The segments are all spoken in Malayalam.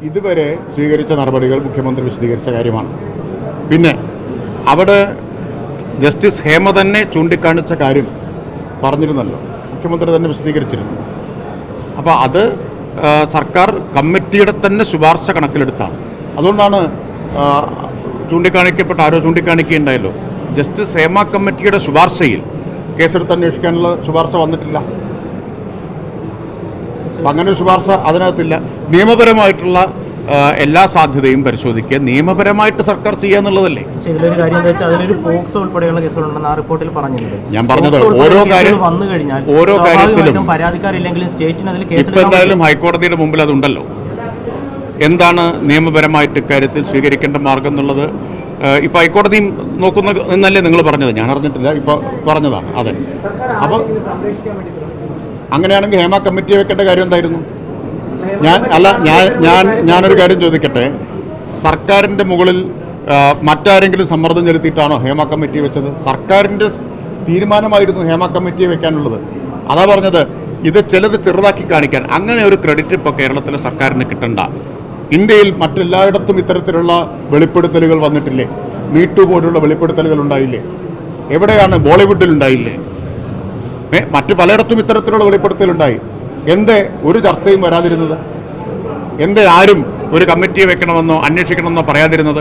ഇതുവരെ സ്വീകരിച്ച നടപടികൾ മുഖ്യമന്ത്രി വിശദീകരിച്ച കാര്യമാണ്. പിന്നെ അവിടെ ജസ്റ്റിസ് ഹേമ തന്നെ ചൂണ്ടിക്കാണിച്ച കാര്യം പറഞ്ഞിരുന്നല്ലോ, മുഖ്യമന്ത്രി തന്നെ വിശദീകരിച്ചിരുന്നു. അപ്പോൾ അത് സർക്കാർ കമ്മിറ്റിയുടെ തന്നെ ശുപാർശ കണക്കിലെടുത്താണ്. അതുകൊണ്ടാണ് ആരോ ചൂണ്ടിക്കാണിക്കുകയുണ്ടായല്ലോ, ജസ്റ്റിസ് ഹേമ കമ്മിറ്റിയുടെ ശുപാർശയിൽ കേസെടുത്ത് അന്വേഷിക്കാനുള്ള ശുപാർശ വന്നിട്ടില്ല. അപ്പം അങ്ങനെ ഒരു ശുപാർശ അതിനകത്തില്ല. നിയമപരമായിട്ടുള്ള എല്ലാ സാധ്യതയും പരിശോധിക്കുക, നിയമപരമായിട്ട് സർക്കാർ ചെയ്യുക എന്നുള്ളതല്ലേ. ഞാൻ പറഞ്ഞത് ഓരോ കാര്യത്തിലും ഇപ്പം എന്തായാലും ഹൈക്കോടതിയുടെ മുമ്പിൽ അതുണ്ടല്ലോ. എന്താണ് നിയമപരമായിട്ട് ഇക്കാര്യത്തിൽ സ്വീകരിക്കേണ്ട മാർഗം എന്നുള്ളത് ഇപ്പം ഹൈക്കോടതിയും നോക്കുന്ന എന്നല്ലേ നിങ്ങൾ പറഞ്ഞത്? ഞാൻ അറിഞ്ഞിട്ടില്ല, ഇപ്പോൾ പറഞ്ഞതാണ്. അതെ. അപ്പോൾ അങ്ങനെയാണെങ്കിൽ ഹേമ കമ്മിറ്റിയെ വെക്കേണ്ട കാര്യം എന്തായിരുന്നു? ഞാനൊരു കാര്യം ചോദിക്കട്ടെ, സർക്കാരിൻ്റെ മുകളിൽ മറ്റാരെങ്കിലും സമ്മർദ്ദം ചെലുത്തിയിട്ടാണോ ഹേമ കമ്മിറ്റി വെച്ചത്? സർക്കാരിൻ്റെ തീരുമാനമായിരുന്നു ഹേമ കമ്മിറ്റിയെ വെക്കാനുള്ളത്. അതാ പറഞ്ഞത്, ഇത് ചിലത് ചെറുതാക്കി കാണിക്കാൻ. അങ്ങനെ ഒരു ക്രെഡിറ്റ് ഇപ്പോൾ കേരളത്തിലെ സർക്കാരിന് കിട്ടണ്ട. ഇന്ത്യയിൽ മറ്റെല്ലായിടത്തും ഇത്തരത്തിലുള്ള വെളിപ്പെടുത്തലുകൾ വന്നിട്ടില്ലേ? മീറ്റു പോലുള്ള വെളിപ്പെടുത്തലുകൾ ഉണ്ടായില്ലേ? എവിടെയാണ്? ബോളിവുഡിൽ ഉണ്ടായില്ലേ? മറ്റു പലയിടത്തും ഇത്തരത്തിലുള്ള വെളിപ്പെടുത്തലുണ്ടായി. എന്തേ ഒരു ചർച്ചയും വരാതിരുന്നത്? എന്തേ ആരും ഒരു കമ്മിറ്റിയെ വെക്കണമെന്നോ അന്വേഷിക്കണമെന്നോ പറയാതിരുന്നത്?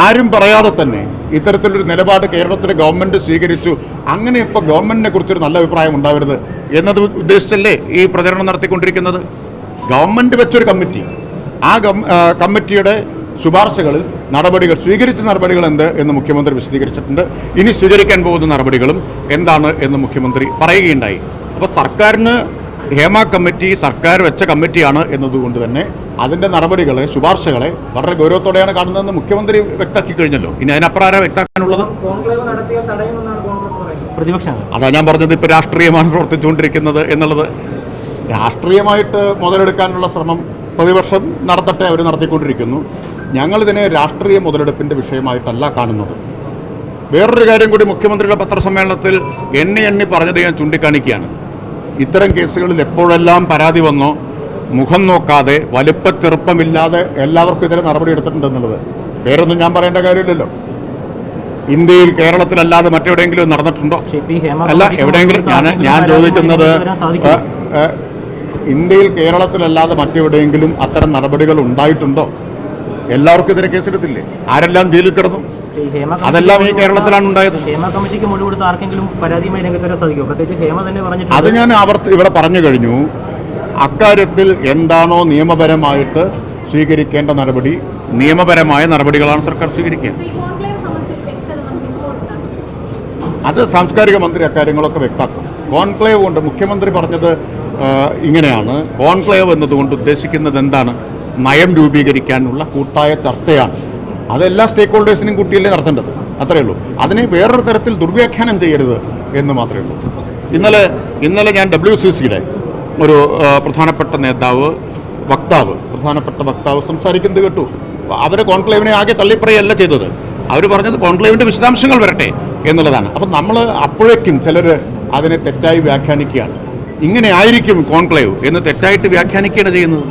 ആരും പറയാതെ തന്നെ ഇത്തരത്തിലൊരു നിലപാട് കേരളത്തിലെ ഗവൺമെൻറ് സ്വീകരിച്ചു. അങ്ങനെ ഇപ്പോൾ ഗവൺമെൻറ്റിനെ കുറിച്ചൊരു നല്ല അഭിപ്രായം ഉണ്ടാവരുത് എന്നത് ഉദ്ദേശിച്ചല്ലേ ഈ പ്രചരണം നടത്തിക്കൊണ്ടിരിക്കുന്നത്? ഗവൺമെൻറ് വെച്ചൊരു കമ്മിറ്റി, ആ കമ്മിറ്റിയുടെ ശുപാർശകളിൽ നടപടികൾ, സ്വീകരിച്ച നടപടികൾ എന്ത് എന്ന് മുഖ്യമന്ത്രി വിശദീകരിച്ചിട്ടുണ്ട്. ഇനി സ്വീകരിക്കാൻ പോകുന്ന നടപടികളും എന്താണ് എന്ന് മുഖ്യമന്ത്രി പറയുകയുണ്ടായി. അപ്പോൾ സർക്കാരിന് ഹേമ കമ്മിറ്റി സർക്കാർ വെച്ച കമ്മിറ്റിയാണ് എന്നതുകൊണ്ട് തന്നെ അതിൻ്റെ നടപടികളെ, ശുപാർശകളെ വളരെ ഗൗരവത്തോടെയാണ് കാണുന്നതെന്ന് മുഖ്യമന്ത്രി വ്യക്തമാക്കി കഴിഞ്ഞല്ലോ. ഇനി അതിനപ്പുറം ആരാ വ്യക്തമാക്കാനുള്ളത്? അതാ ഞാൻ പറഞ്ഞത്, ഇപ്പോൾ രാഷ്ട്രീയമാണ് പ്രവർത്തിച്ചുകൊണ്ടിരിക്കുന്നത് എന്നുള്ളത്. രാഷ്ട്രീയമായിട്ട് മുതലെടുക്കാനുള്ള ശ്രമം പ്രതിപക്ഷം നടത്തട്ടെ, അവർ നടത്തിക്കൊണ്ടിരിക്കുന്നു. ഞങ്ങളിതിനെ രാഷ്ട്രീയ മുതലെടുപ്പിൻ്റെ വിഷയമായിട്ടല്ല കാണുന്നത്. വേറൊരു കാര്യം കൂടി മുഖ്യമന്ത്രിയുടെ പത്രസമ്മേളനത്തിൽ എണ്ണി പറഞ്ഞത് ഞാൻ ചൂണ്ടിക്കാണിക്കുകയാണ്. ഇത്തരം കേസുകളിൽ എപ്പോഴെല്ലാം പരാതി വന്നോ മുഖം നോക്കാതെ വലിപ്പച്ചെറുപ്പമില്ലാതെ എല്ലാവർക്കും ഇതിനെ നടപടി എടുത്തിട്ടുണ്ടെന്നുള്ളത് പേരൊന്നും ഞാൻ പറയേണ്ട കാര്യമില്ലല്ലോ. ഇന്ത്യയിൽ കേരളത്തിലല്ലാതെ മറ്റെവിടെയെങ്കിലും നടന്നിട്ടുണ്ടോ? അല്ല, എവിടെയെങ്കിലും ഞാൻ ചോദിക്കുന്നത്, ഇന്ത്യയിൽ കേരളത്തിലല്ലാതെ മറ്റെവിടെയെങ്കിലും അത്തരം നടപടികൾ ഉണ്ടായിട്ടുണ്ടോ? എല്ലാവർക്കും ഇതിനെ കേസെടുത്തില്ലേ? ആരെല്ലാം ജയിലിൽ കിടന്നു? അതെല്ലാം ഈ കേരളത്തിലാണ് ഉണ്ടായത്. അത് ഞാൻ ഇവിടെ പറഞ്ഞു കഴിഞ്ഞു. അക്കാര്യത്തിൽ എന്താണോ നിയമപരമായിട്ട് സ്വീകരിക്കേണ്ട നടപടി, നിയമപരമായ നടപടികളാണ് സർക്കാർ സ്വീകരിക്കുക. അത് സാംസ്കാരിക മന്ത്രി അക്കാര്യങ്ങളൊക്കെ വ്യക്തമാക്കും. കോൺക്ലേവ് കൊണ്ട് മുഖ്യമന്ത്രി പറഞ്ഞത് ഇങ്ങനെയാണ്. കോൺക്ലേവ് എന്നതുകൊണ്ട് ഉദ്ദേശിക്കുന്നത് എന്താണ്? നയം രൂപീകരിക്കാനുള്ള കൂട്ടായ ചർച്ചയാണ്. അതെല്ലാ സ്റ്റേക്ക് ഹോൾഡേഴ്സിനും കൂട്ടിയല്ലേ നടത്തേണ്ടത്, അത്രയേ ഉള്ളൂ. അതിനെ വേറൊരു തരത്തിൽ ദുർവ്യാഖ്യാനം ചെയ്യരുത് എന്ന് മാത്രമേ ഉള്ളൂ. ഇന്നലെ ഞാൻ WCCയുടെ ഒരു പ്രധാനപ്പെട്ട വക്താവ് സംസാരിക്കുന്നത് കേട്ടു. അവർ കോൺക്ലേവിനെ ആകെ തള്ളിപ്പറയല്ല ചെയ്തത്. അവർ പറഞ്ഞത് കോൺക്ലേവിൻ്റെ വിശദാംശങ്ങൾ വരട്ടെ എന്നുള്ളതാണ്. അപ്പം നമ്മൾ അപ്പോഴേക്കും ചിലർ അതിനെ തെറ്റായി വ്യാഖ്യാനിക്കുകയാണ്. ഇങ്ങനെ ആയിരിക്കും കോൺക്ലേവ് എന്ന് തെറ്റായിട്ട് വ്യാഖ്യാനിക്കുകയാണ് ചെയ്യുന്നത്.